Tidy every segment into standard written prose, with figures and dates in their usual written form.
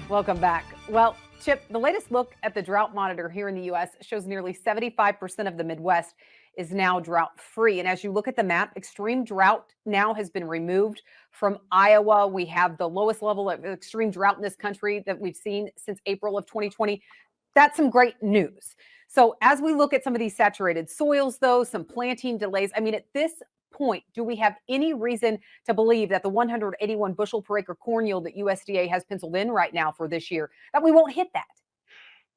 Welcome back. Well, Chip, the latest look at the drought monitor here in the U.S. shows nearly 75% of the Midwest is now drought free. And as you look at the map, extreme drought now has been removed from Iowa. We have the lowest level of extreme drought in this country that we've seen since April of 2020. That's some great news. So, as we look at some of these saturated soils, though, some planting delays, I mean, at this point, do we have any reason to believe that the 181 bushel per acre corn yield that USDA has penciled in right now for this year, that we won't hit that?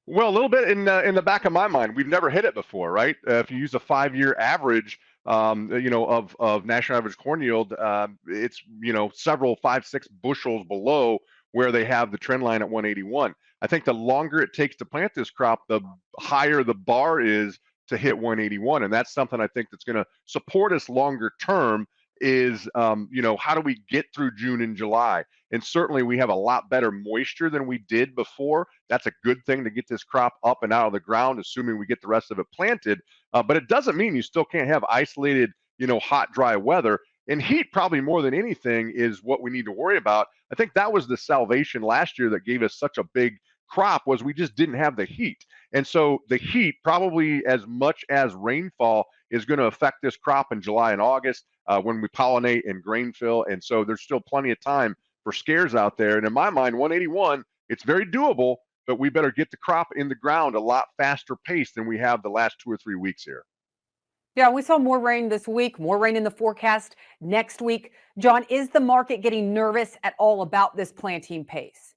Well, a little bit in the back of my mind, we've never hit it before, right? If you use a 5-year average, of national average corn yield, it's several 5-6 bushels below where they have the trend line at 181. I think the longer it takes to plant this crop, the higher the bar is to hit 181, and that's something I think that's going to support us longer term. Is how do we get through June and July? And certainly we have a lot better moisture than we did before. That's a good thing to get this crop up and out of the ground, assuming we get the rest of it planted. But it doesn't mean you still can't have isolated, hot, dry weather. And heat, probably more than anything, is what we need to worry about. I think that was the salvation last year that gave us such a big crop, was we just didn't have the heat. And so the heat, probably as much as rainfall, is going to affect this crop in July and August when we pollinate and grain fill. And so there's still plenty of time for scares out there. And in my mind, 181, it's very doable, but we better get the crop in the ground a lot faster pace than we have the last 2 or 3 weeks here. Yeah, we saw more rain this week, more rain in the forecast next week. John, is the market getting nervous at all about this planting pace?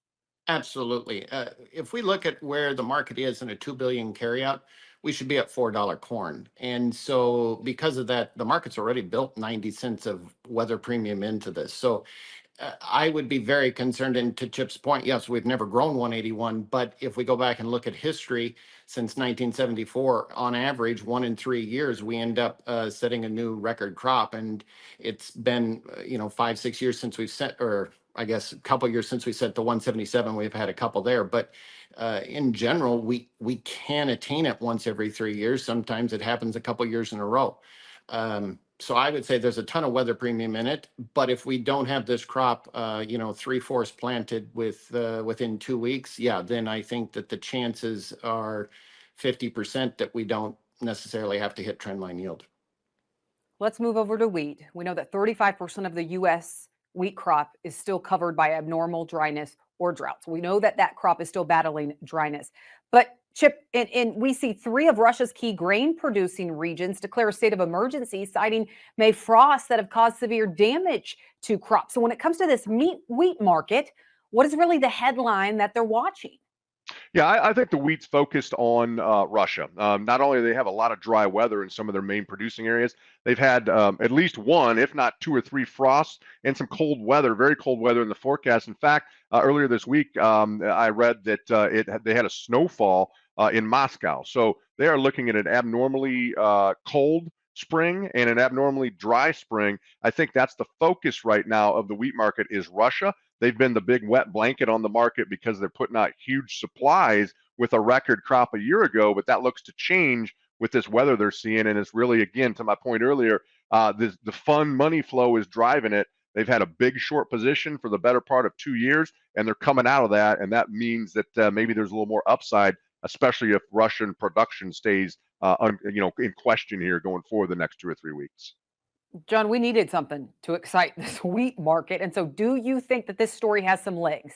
Absolutely. If we look at where the market is in a 2 billion carryout, we should be at $4 corn. And so because of that, the market's already built 90 cents of weather premium into this. So I would be very concerned. And to Chip's point, yes, we've never grown 181, but if we go back and look at history since 1974, on average, 1 in 3 years, we end up setting a new record crop. And it's been, 5, 6 years since we've set, or I guess a couple years since we set the 177. We've had a couple there, but in general, we can attain it once every 3 years. Sometimes it happens a couple years in a row. So I would say there's a ton of weather premium in it, but if we don't have this crop, 3/4 planted within 2 weeks, yeah, then I think that the chances are 50% that we don't necessarily have to hit trend line yield. Let's move over to wheat. We know that 35% of the U.S. wheat crop is still covered by abnormal dryness or drought. So we know that that crop is still battling dryness. But Chip, and we see three of Russia's key grain producing regions declare a state of emergency, citing May frosts that have caused severe damage to crops. So when it comes to this wheat market, what is really the headline that they're watching? Yeah, I think the wheat's focused on Russia. Not only do they have a lot of dry weather in some of their main producing areas, they've had at least one, if not 2 or 3 frosts and some cold weather, very cold weather in the forecast. In fact, earlier this week, I read that they had a snowfall in Moscow. So they are looking at an abnormally cold spring and an abnormally dry spring. I think that's the focus right now of the wheat market is Russia. They've been the big wet blanket on the market because they're putting out huge supplies with a record crop a year ago, but that looks to change with this weather they're seeing. And it's really, again, to my point earlier, the fun money flow is driving it. They've had a big short position for the better part of 2 years, and they're coming out of that. And that means that maybe there's a little more upside, especially if Russian production stays, in question here going forward the next 2 or 3 weeks. John, we needed something to excite this wheat market. And so, do you think that this story has some legs?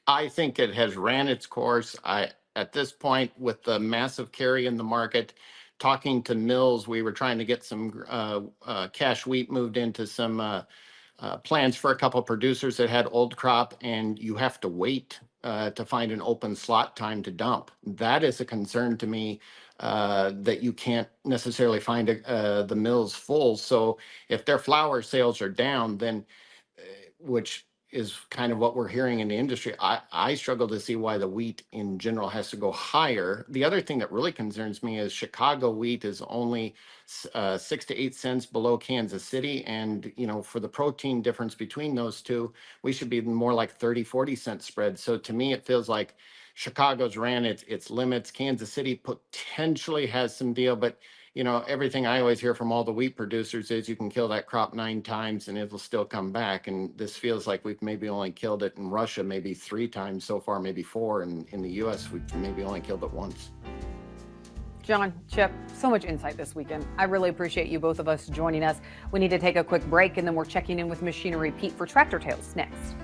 I think it has ran its course. At this point, with the massive carry in the market, talking to mills, we were trying to get some cash wheat moved into some plans for a couple of producers that had old crop, and you have to wait to find an open slot time to dump. That is a concern to me, that you can't necessarily find the mills full. So if their flour sales are down, then which is kind of what we're hearing in the industry. I struggle to see why the wheat in general has to go higher. The other thing that really concerns me is Chicago wheat is only 6 to 8 cents below Kansas City. And, for the protein difference between those two, we should be more like 30, 40 cent spread. So to me, it feels like Chicago's ran its limits. Kansas City potentially has some deal, but you know, everything I always hear from all the wheat producers is you can kill that crop 9 times and it'll still come back. And this feels like we've maybe only killed it in Russia maybe 3 times so far, maybe 4. And in the US, we've maybe only killed it once. John, Chip, so much insight this weekend. I really appreciate you both of us joining us. We need to take a quick break, and then we're checking in with Machinery Pete for Tractor Tales next.